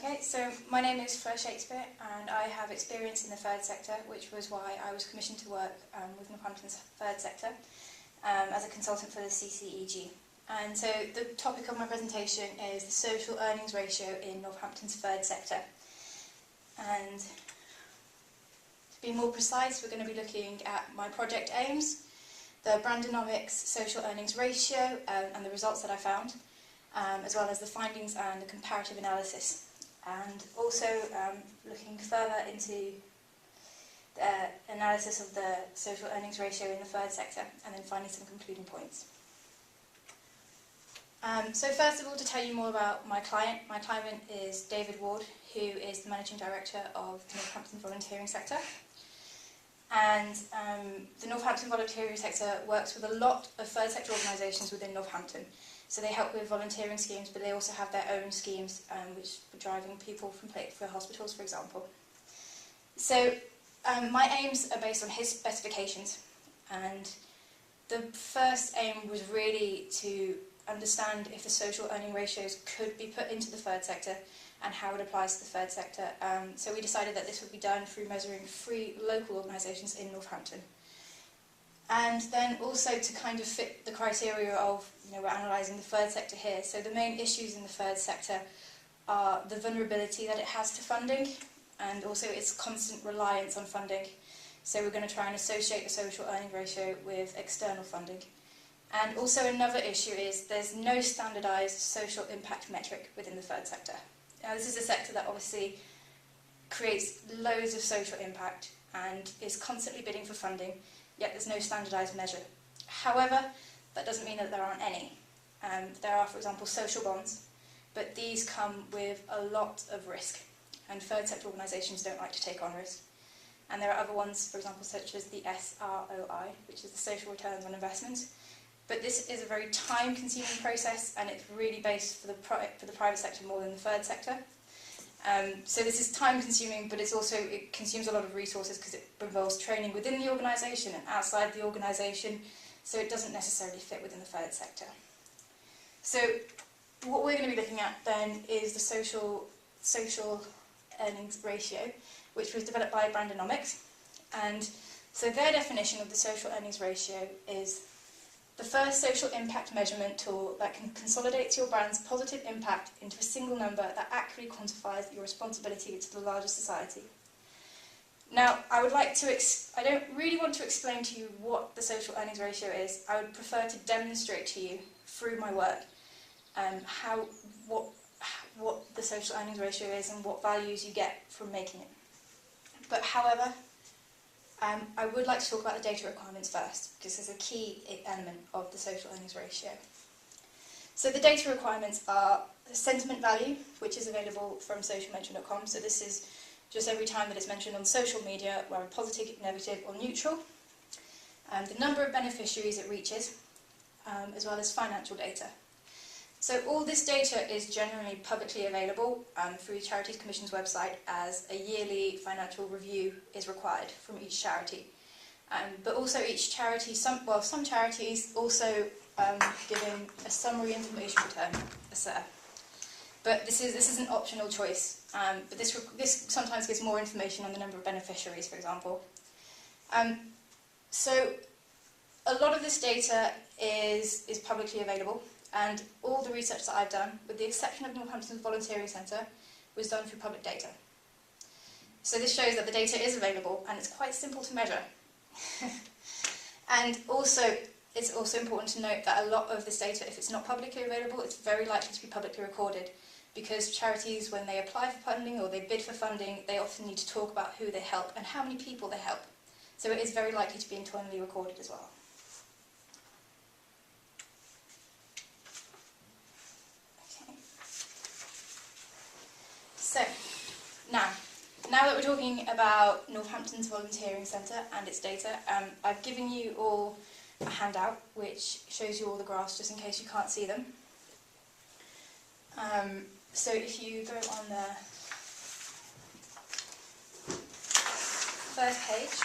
Okay, so my name is Fleur Shakespeare and I have experience in the third sector, which was why I was commissioned to work with Northamptons third sector as a consultant for the CCEG. And so the topic of my presentation is the social earnings ratio in Northampton's third sector. And to be more precise, we're going to be looking at my project aims, the Brandonomics social earnings ratio and the results that I found, as well as the findings and the comparative analysis. And also looking further into the analysis of the social earnings ratio in the third sector, and then finally some concluding points. So first of all, to tell you more about my client is David Ward, who is the Managing Director of the Northampton Volunteering Sector. And the Northampton Volunteering Sector works with a lot of third sector organisations within Northampton. So they help with volunteering schemes, but they also have their own schemes, which are driving people from for hospitals, for example. So my aims are based on his specifications, and the first aim was really to understand if the social earning ratios could be put into the third sector and how it applies to the third sector. So we decided that this would be done through measuring 3 local organisations in Northampton. And then also to kind of fit the criteria of, we're analysing the third sector here. So the main issues in the third sector are the vulnerability that it has to funding, and also its constant reliance on funding. So we're going to try and associate the social earning ratio with external funding. And also another issue is there's no standardised social impact metric within the third sector. Now this is a sector that obviously creates loads of social impact and is constantly bidding for funding, yet there's no standardised measure. However, that doesn't mean that there aren't any. There are, for example, social bonds, but these come with a lot of risk, and third sector organisations don't like to take on risk. And there are other ones, for example, such as the SROI, which is the social returns on investment. But this is a very time-consuming process, and it's really based for the private sector more than the third sector. So this is time-consuming, but it consumes a lot of resources because it involves training within the organisation and outside the organisation, so it doesn't necessarily fit within the third sector. So what we're going to be looking at then is the social earnings ratio, which was developed by Brandonomics. And so their definition of the social earnings ratio is the first social impact measurement tool that can consolidate your brand's positive impact into a single number that accurately quantifies your responsibility to the larger society. Now, I don't really want to explain to you what the social earnings ratio is. I would prefer to demonstrate to you through my work what the social earnings ratio is and what values you get from making it. But however, I would like to talk about the data requirements first, because there's a key element of the social earnings ratio. So the data requirements are the sentiment value, which is available from socialmention.com. So this is just every time that it's mentioned on social media, whether positive, negative or neutral. The number of beneficiaries it reaches, as well as financial data. So all this data is generally publicly available through the Charities Commission's website, as a yearly financial review is required from each charity. But also each charity, some charities also giving a summary information return, a SIR. But this is an optional choice. But this sometimes gives more information on the number of beneficiaries, for example. So a lot of this data is publicly available. And all the research that I've done, with the exception of Northampton's Volunteering Centre, was done through public data. So this shows that the data is available and it's quite simple to measure. And also, it's also important to note that a lot of this data, if it's not publicly available, it's very likely to be publicly recorded, because charities, when they apply for funding or they bid for funding, they often need to talk about who they help and how many people they help. So it is very likely to be internally recorded as well. So, now that we're talking about Northampton's Volunteering Centre and its data, I've given you all a handout which shows you all the graphs, just in case you can't see them. So if you go on the first page,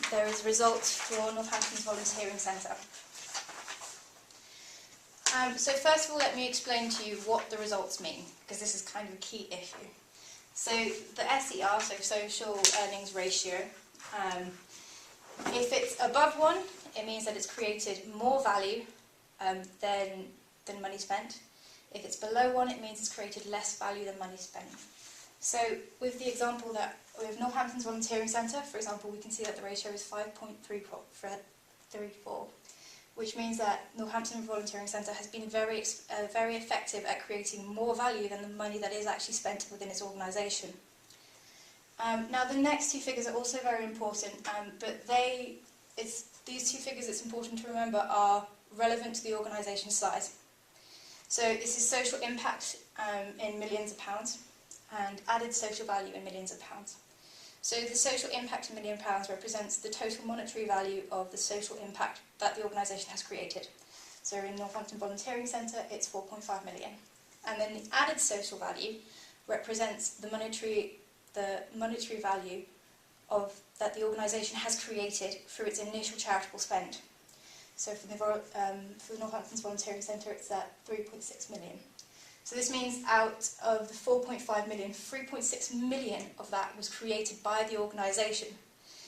there is results for Northampton's Volunteering Centre. So first of all, let me explain to you what the results mean, because this is kind of a key issue. So the SER, so social earnings ratio, if it's above 1, it means that it's created more value than money spent. If it's below 1, it means it's created less value than money spent. So with the example that with Northamptons Volunteering Centre, for example, we can see that the ratio is 5.34, which means that Northampton Volunteering Centre has been very effective at creating more value than the money that is actually spent within its organisation. Now the next two figures are also very important, but these two figures, it's important to remember, are relevant to the organisation size. So this is social impact in millions of pounds and added social value in millions of pounds. So the social impact in £1 million represents the total monetary value of the social impact that the organisation has created. So in Northampton Volunteering Centre, it's 4.5 million. And then the added social value represents the monetary value that the organisation has created through its initial charitable spend. So for the Northampton's Volunteering Centre, it's at 3.6 million. So this means out of the 4.5 million, 3.6 million of that was created by the organisation.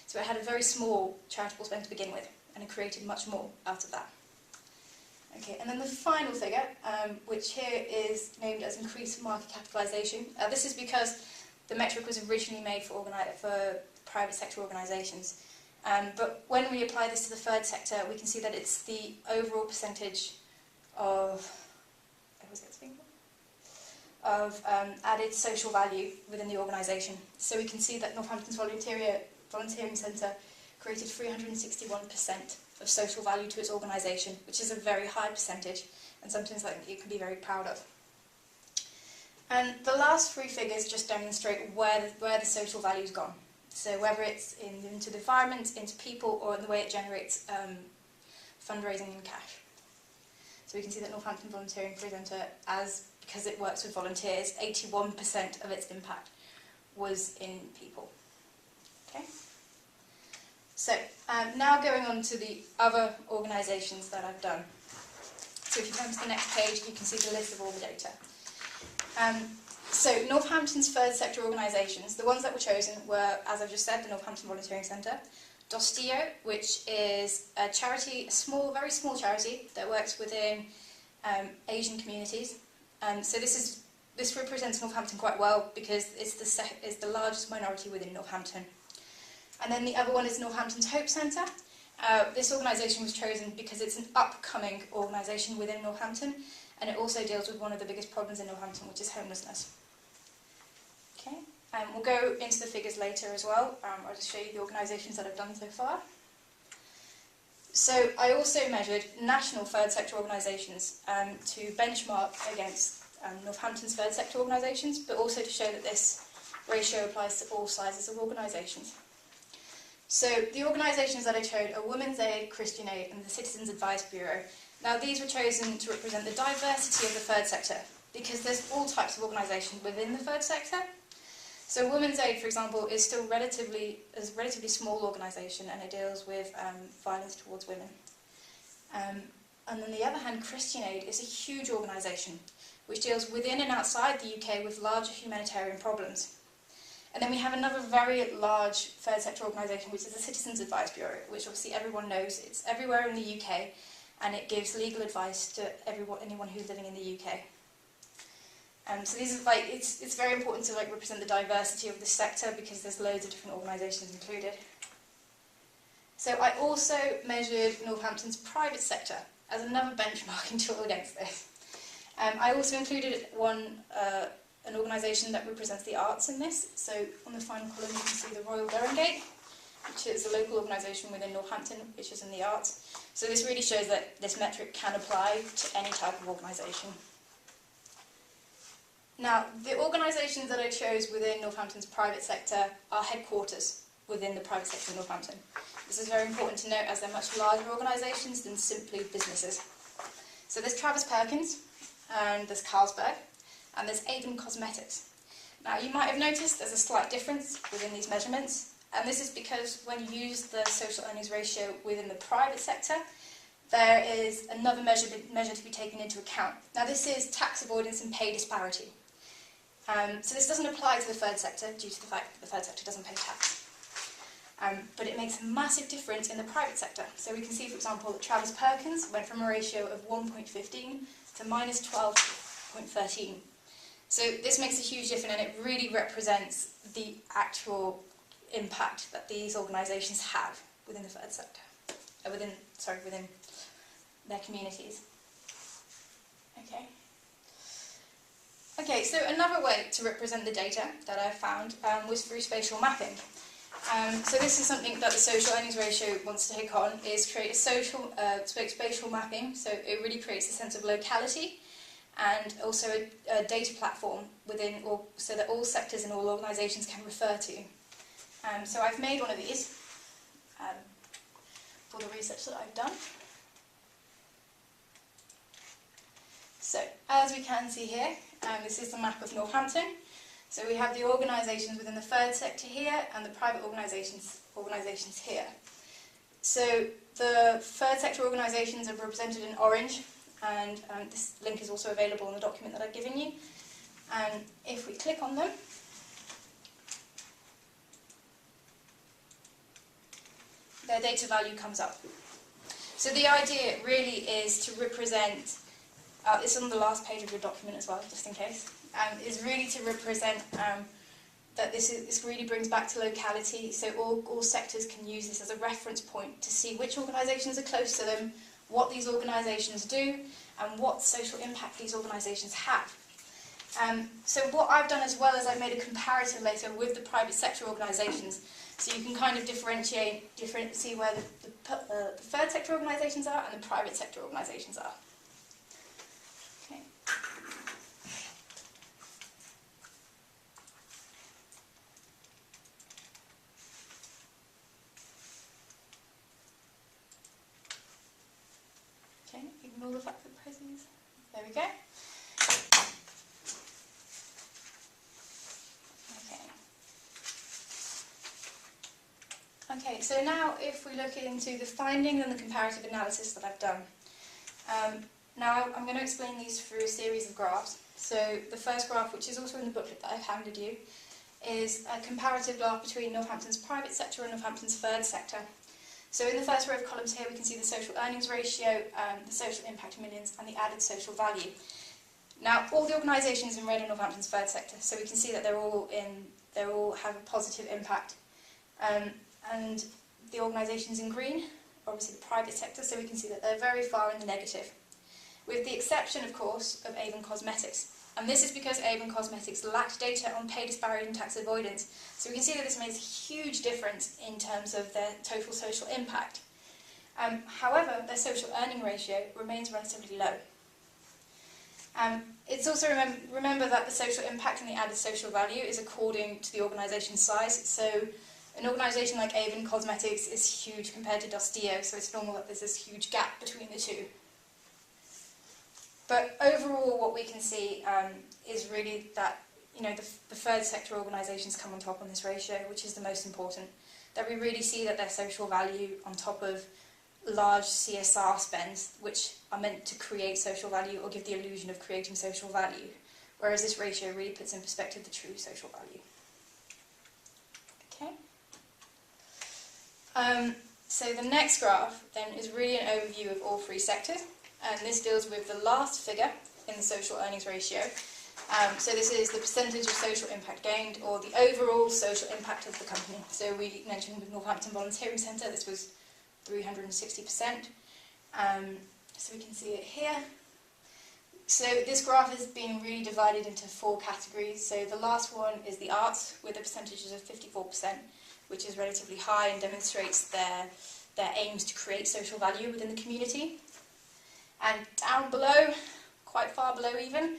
So it had a very small charitable spend to begin with, and it created much more out of that. Okay, and then the final figure, which here is named as increased market capitalisation. This is because the metric was originally made for private sector organisations. But when we apply this to the third sector, we can see that it's the overall percentage of added social value within the organisation. So we can see that Northampton's Volunteering Centre created 361% of social value to its organisation, which is a very high percentage, and something that you can be very proud of. And the last three figures just demonstrate where the social value's gone. So whether it's into the environment, into people, or in the way it generates fundraising and cash. So we can see that Northampton Volunteering Centre, because it works with volunteers, 81% of its impact was in people. Okay. So now going on to the other organisations that I've done. So if you come to the next page, you can see the list of all the data. So Northampton's third sector organisations, the ones that were chosen were, as I've just said, the Northampton Volunteering Centre, Dostio, which is a charity, very small charity that works within Asian communities. So this represents Northampton quite well because it's the largest minority within Northampton. And then the other one is Northampton's Hope Centre. This organisation was chosen because it's an upcoming organisation within Northampton, and it also deals with one of the biggest problems in Northampton, which is homelessness. Okay, we'll go into the figures later as well. I'll just show you the organisations that I've done so far. So I also measured national third sector organisations to benchmark against Northampton's third sector organisations, but also to show that this ratio applies to all sizes of organisations. So the organisations that I chose are Women's Aid, Christian Aid and the Citizens Advice Bureau. Now these were chosen to represent the diversity of the third sector because there's all types of organisation within the third sector. So Women's Aid, for example, is still a relatively small organisation, and it deals with violence towards women. And on the other hand, Christian Aid is a huge organisation which deals within and outside the UK with larger humanitarian problems. And then we have another very large third sector organisation, which is the Citizens Advice Bureau, which obviously everyone knows. It's everywhere in the UK, and it gives legal advice to anyone who's living in the UK. So these are it's very important to represent the diversity of the sector because there's loads of different organisations included. So I also measured Northampton's private sector as another benchmarking tool against this. I also included an organisation that represents the arts in this. So on the final column you can see the Royal Durham-Gate, which is a local organisation within Northampton, which is in the arts. So this really shows that this metric can apply to any type of organisation. Now, the organisations that I chose within Northampton's private sector are headquarters within the private sector of Northampton. This is very important to note as they're much larger organisations than simply businesses. So there's Travis Perkins, and there's Carlsberg, and there's Avon Cosmetics. Now, you might have noticed there's a slight difference within these measurements, and this is because when you use the social earnings ratio within the private sector, there is another measure to be taken into account. Now this is tax avoidance and pay disparity. So this doesn't apply to the third sector due to the fact that the third sector doesn't pay tax. But it makes a massive difference in the private sector. So we can see, for example, that Travis Perkins went from a ratio of 1.15 to minus 12.13. So this makes a huge difference, and it really represents the actual impact that these organisations have within the third sector, within their communities. Okay, so another way to represent the data that I found was through spatial mapping. So this is something that the social earnings ratio wants to take on, is create a spatial mapping, so it really creates a sense of locality and also a data platform so that all sectors and all organisations can refer to. So I've made one of these for the research that I've done. So, as we can see here, this is the map of Northampton. So we have the organisations within the third sector here and the private organisations here. So the third sector organisations are represented in orange, and this link is also available in the document that I've given you. And if we click on them, their data value comes up. So the idea really is to represent, it's on the last page of your document as well, just in case, is really to represent that this really brings back to locality, so all sectors can use this as a reference point to see which organisations are close to them, what these organisations do, and what social impact these organisations have. So what I've done as well is I've made a comparative later with the private sector organisations, so you can kind of see where the third sector organisations are and the private sector organisations are. Okay. Ignore the fact that Prezi's. There we go. Okay, so now if we look into the findings and the comparative analysis that I've done. Now I'm going to explain these through a series of graphs. So the first graph, which is also in the booklet that I've handed you, is a comparative graph between Northampton's private sector and Northampton's third sector. So in the first row of columns here we can see the social earnings ratio, the social impact in millions, and the added social value. Now all the organisations in red are Northampton's third sector, so we can see that they all have a positive impact. And the organisations in green are obviously the private sector, so we can see that they're very far in the negative. With the exception, of course, of Avon Cosmetics. And this is because Avon Cosmetics lacked data on pay disparity and tax avoidance. So we can see that this makes a huge difference in terms of their total social impact. However, their social earning ratio remains relatively low. It's also remember that the social impact and the added social value is according to the organisation's size. So an organisation like Avon Cosmetics is huge compared to Dostio, so it's normal that there's this huge gap between the two. But overall, what we can see is really that the third sector organisations come on top on this ratio, which is the most important. That we really see that their social value on top of large CSR spends, which are meant to create social value or give the illusion of creating social value, whereas this ratio really puts in perspective the true social value. Okay. So the next graph then is really an overview of all three sectors. And this deals with the last figure in the social earnings ratio. So this is the percentage of social impact gained, or the overall social impact of the company. So we mentioned with Northampton Volunteering Centre, this was 360%. So we can see it here. So this graph has been really divided into 4 categories. So the last one is the arts, with a percentage of 54%, which is relatively high and demonstrates their aims to create social value within the community. And down below, quite far below even,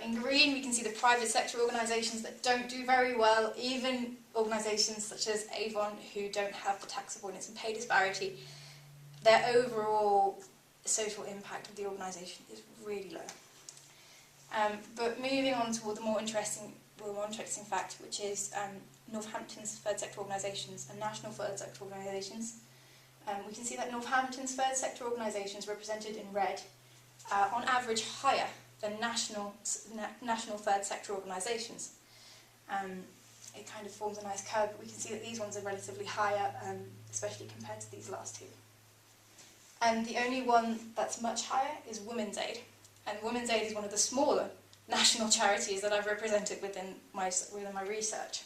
in green we can see the private sector organisations that don't do very well, even organisations such as Avon who don't have the tax avoidance and pay disparity. Their overall social impact of the organisation is really low. But moving on toward the more interesting fact, which is Northampton's third sector organisations and national third sector organisations. we can see that Northampton's third sector organisations represented in red are on average higher than national third sector organisations. It kind of forms a nice curve, but we can see that these ones are relatively higher, especially compared to these last two. And the only one that's much higher is Women's Aid. And Women's Aid is one of the smaller national charities that I've represented within my research.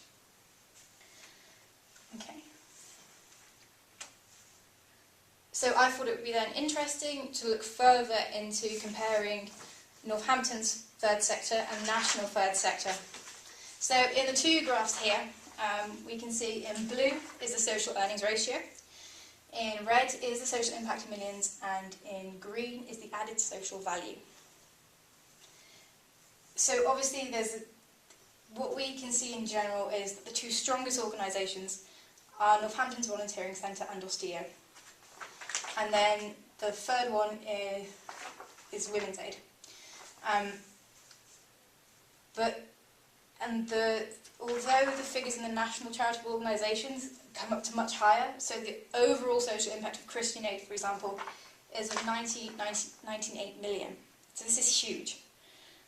Okay. So I thought it would be then interesting to look further into comparing Northampton's third sector and national third sector. So in the two graphs here, we can see in blue is the social earnings ratio, in red is the social impact in millions, and in green is the added social value. So obviously what we can see in general is that the two strongest organisations are Northampton's Volunteering Centre and Dostio. And then the third one is Women's Aid. Although the figures in the national charitable organisations come up to much higher, so the overall social impact of Christian Aid, for example, is of 98 million. So this is huge.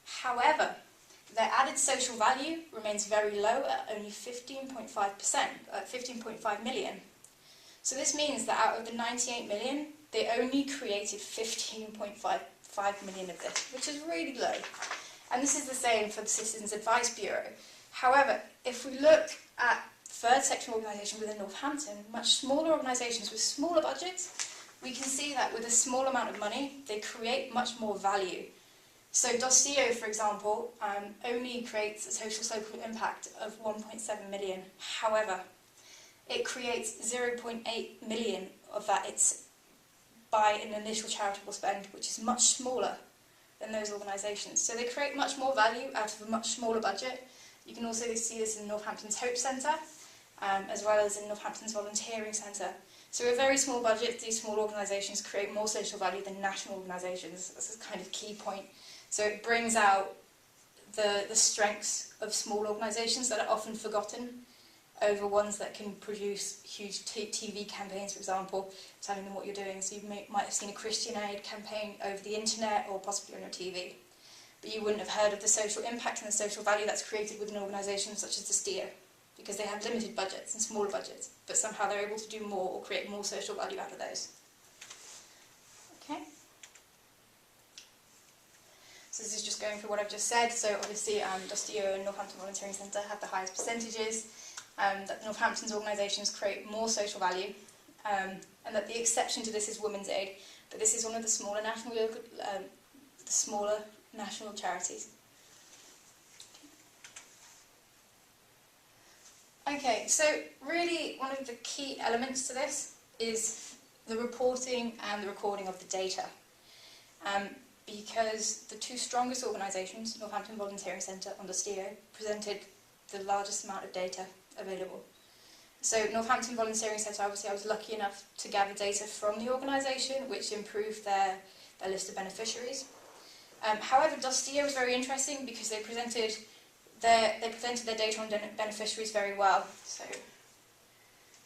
However, their added social value remains very low at only 15.5%, 15.5 million. So this means that out of the 98 million, they only created 15.5 million of this, which is really low. And this is the same for the Citizens Advice Bureau. However, if we look at third sector organisations within Northampton, much smaller organisations with smaller budgets, we can see that with a small amount of money, they create much more value. So Dostio, for example, only creates a social impact of 1.7 million. However, it creates 0.8 million of that by an initial charitable spend, which is much smaller than those organisations. So they create much more value out of a much smaller budget. You can also see this in Northampton's Hope Centre, as well as in Northampton's Volunteering Centre. So with very small budgets, these small organisations create more social value than national organisations. That's a kind of key point. So it brings out the strengths of small organisations that are often forgotten over ones that can produce huge TV campaigns, for example, telling them what you're doing. So you might have seen a Christian Aid campaign over the internet or possibly on your TV. But you wouldn't have heard of the social impact and the social value that's created within organisations such as Dostio, because they have limited budgets and smaller budgets, but somehow they're able to do more or create more social value out of those. Okay. So this is just going through what I've just said. So obviously Dostio and Northampton Volunteering Centre have the highest percentages, that Northampton's organisations create more social value, and that the exception to this is Women's Aid, but this is one of the smaller national charities. Okay, so really one of the key elements to this is the reporting and the recording of the data. Because the two strongest organisations, Northampton Volunteering Centre and Dostio, presented the largest amount of data available. So Northampton Volunteering Centre, obviously I was lucky enough to gather data from the organisation, which improved their list of beneficiaries. However, Dostio was very interesting because they presented their data on beneficiaries very well. So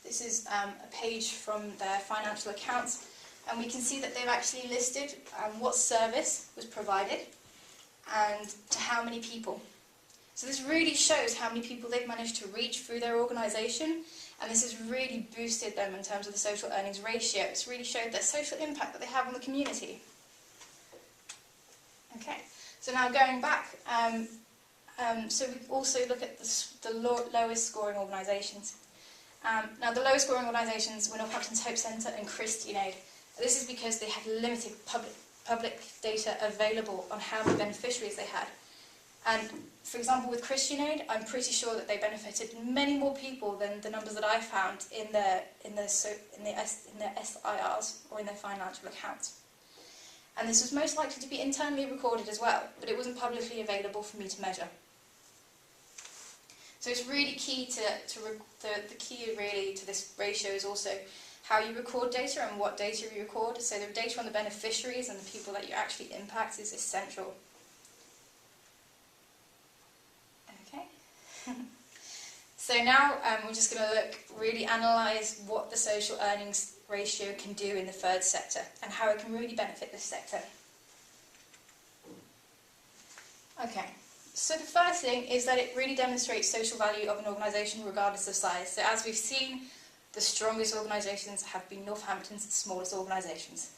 this is a page from their financial accounts, and we can see that they've actually listed what service was provided and to how many people. So this really shows how many people they've managed to reach through their organisation, and this has really boosted them in terms of the social earnings ratio. It's really showed their social impact that they have on the community. Okay, so now going back, so we also look at the lowest scoring organisations. Now the lowest scoring organisations were Northampton's Hope Centre and Christian Aid. This is because they had limited public data available on how many beneficiaries they had. And for example, with Christian Aid, I'm pretty sure that they benefited many more people than the numbers that I found in their SIRs or in their financial accounts. And this was most likely to be internally recorded as well, but it wasn't publicly available for me to measure. So it's really key the key really to this ratio is also how you record data and what data you record. So the data on the beneficiaries and the people that you actually impact is essential. Okay. So now we're just going to really analyse what the social earnings ratio can do in the third sector and how it can really benefit this sector. Okay, so the first thing is that it really demonstrates social value of an organisation regardless of size. So as we've seen, the strongest organisations have been Northampton's smallest organisations.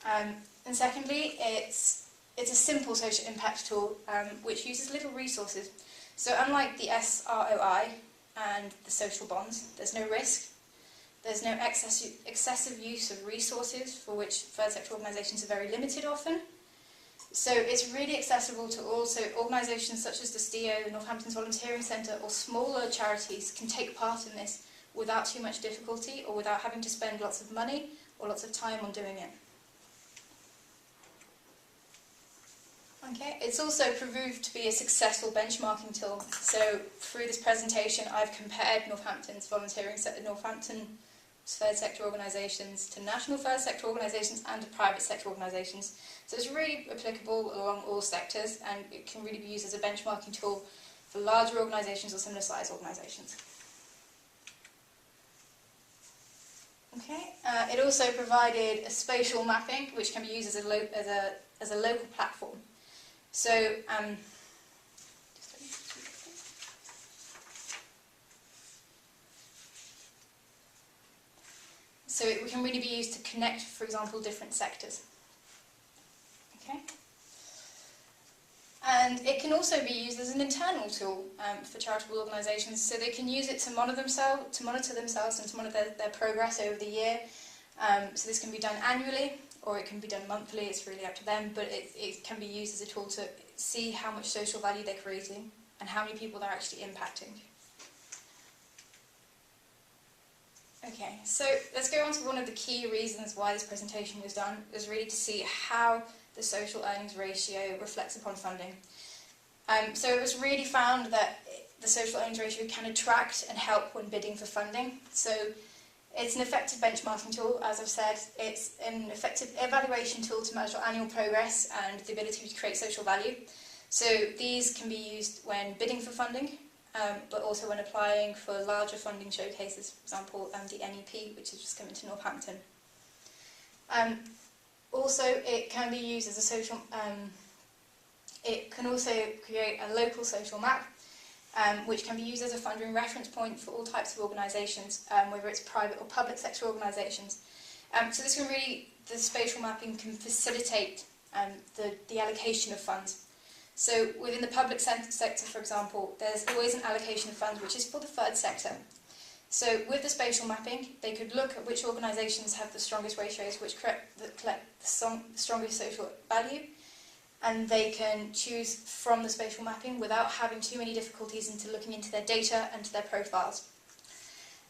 And secondly, it's a simple social impact tool which uses little resources. So unlike the SROI and the social bonds, there's no risk, there's no excessive use of resources, for which third sector organisations are very limited often. So it's really accessible to all, so organisations such as the STIO, the Northamptons Volunteering Centre, or smaller charities can take part in this without too much difficulty or without having to spend lots of money or lots of time on doing it. Okay, it's also proved to be a successful benchmarking tool. So through this presentation, I've compared Northampton's Northampton third sector organisations to national third sector organisations and to private sector organisations. So it's really applicable along all sectors, and it can really be used as a benchmarking tool for larger organisations or similar size organisations. Okay, it also provided a spatial mapping, which can be used as a local platform. So, so it can really be used to connect, for example, different sectors. Okay, and it can also be used as an internal tool for charitable organisations, so they can use it to monitor themselves, and to monitor their progress over the year. So this can be done annually, or it can be done monthly. It's really up to them, but it can be used as a tool to see how much social value they're creating and how many people they're actually impacting. Okay, so let's go on to one of the key reasons why this presentation was done, is really to see how the social earnings ratio reflects upon funding. So it was really found that the social earnings ratio can attract and help when bidding for funding. So it's an effective benchmarking tool, as I've said. It's an effective evaluation tool to measure annual progress and the ability to create social value. So these can be used when bidding for funding, but also when applying for larger funding showcases, for example, the NEP, which has just come into Northampton. Also, it can be used as a social, it can also create a local social map, which can be used as a funding reference point for all types of organisations, whether it's private or public sector organisations. So this can really, the spatial mapping can facilitate the allocation of funds. So within the public sector, for example, there's always an allocation of funds which is for the third sector. So with the spatial mapping, they could look at which organisations have the strongest ratios, which collect the strongest social value, and they can choose from the spatial mapping without having too many difficulties into looking into their data and to their profiles.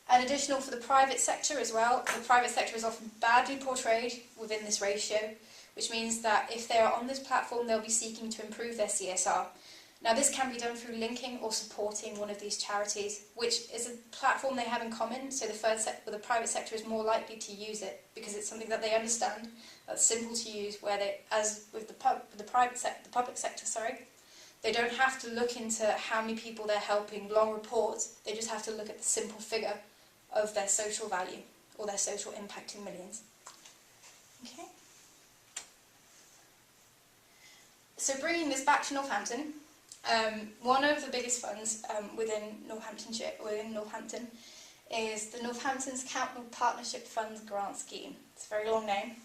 And additional for the private sector as well, the private sector is often badly portrayed within this ratio, which means that if they are on this platform, they'll be seeking to improve their CSR. Now this can be done through linking or supporting one of these charities, which is a platform they have in common, so the private sector is more likely to use it because it's something that they understand, that's simple to use, where they, as with the public sector, they don't have to look into how many people they're helping, long reports, they just have to look at the simple figure of their social value or their social impact in millions. Okay. So bringing this back to Northampton, one of the biggest funds within Northampton is the Northampton's County Partnership Funds Grant Scheme. It's a very long name.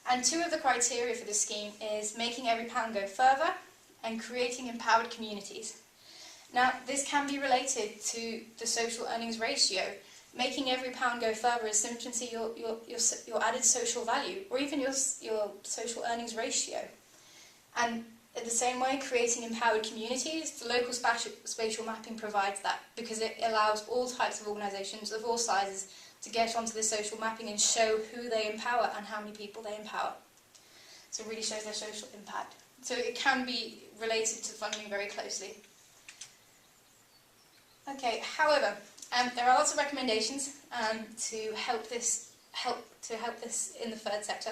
And two of the criteria for this scheme is making every pound go further and creating empowered communities. Now, this can be related to the social earnings ratio. Making every pound go further is simply your added social value, or even your social earnings ratio. And in the same way, creating empowered communities, the local spatial mapping provides that, because it allows all types of organisations of all sizes to get onto the social mapping and show who they empower and how many people they empower. So it really shows their social impact. So it can be related to funding very closely. Okay, however, there are lots of recommendations to help this in the third sector.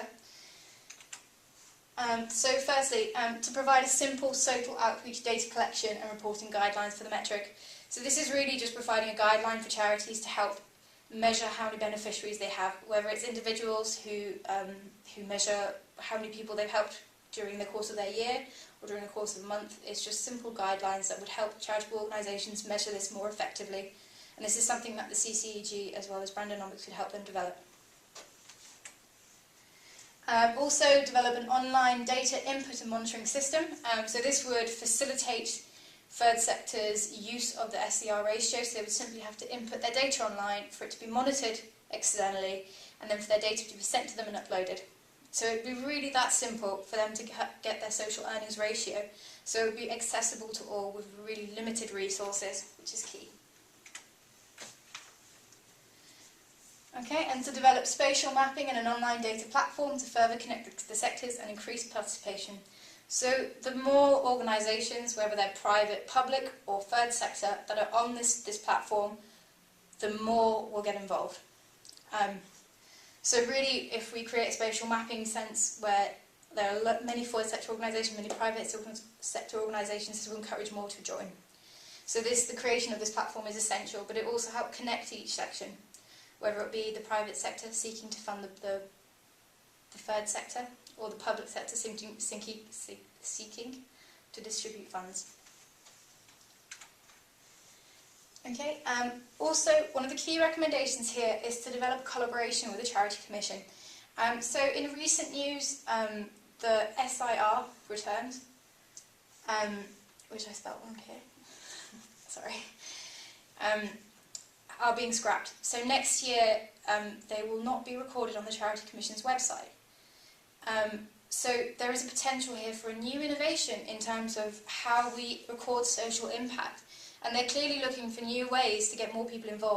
So firstly, to provide a simple social outreach data collection and reporting guidelines for the metric. So this is really just providing a guideline for charities to help measure how many beneficiaries they have, whether it's individuals who measure how many people they've helped during the course of their year or during the course of a month. It's just simple guidelines that would help charitable organisations measure this more effectively, and this is something that the CCEG as well as Brandonomics could help them develop. Also develop an online data input and monitoring system. So this would facilitate third sector's use of the SCR ratio, so they would simply have to input their data online for it to be monitored externally, and then for their data to be sent to them and uploaded. So it would be really that simple for them to get their social earnings ratio, so it would be accessible to all with really limited resources, which is key. Okay, and to develop spatial mapping and an online data platform to further connect the sectors and increase participation. So the more organisations, whether they're private, public or third sector, that are on this platform, the more will get involved. So really, if we create a spatial mapping sense where there are many third sector organisations, many private sector organisations, this will encourage more to join. So the creation of this platform is essential, but it also helps connect each section, whether it be the private sector seeking to fund the third sector, or the public sector seeking to distribute funds. Okay. Also, one of the key recommendations here is to develop collaboration with the Charity Commission. So in recent news, the SIR returns, which I spelled wrong here, sorry, are being scrapped. So next year they will not be recorded on the Charity Commission's website. So there is a potential here for a new innovation in terms of how we record social impact, and they're clearly looking for new ways to get more people involved.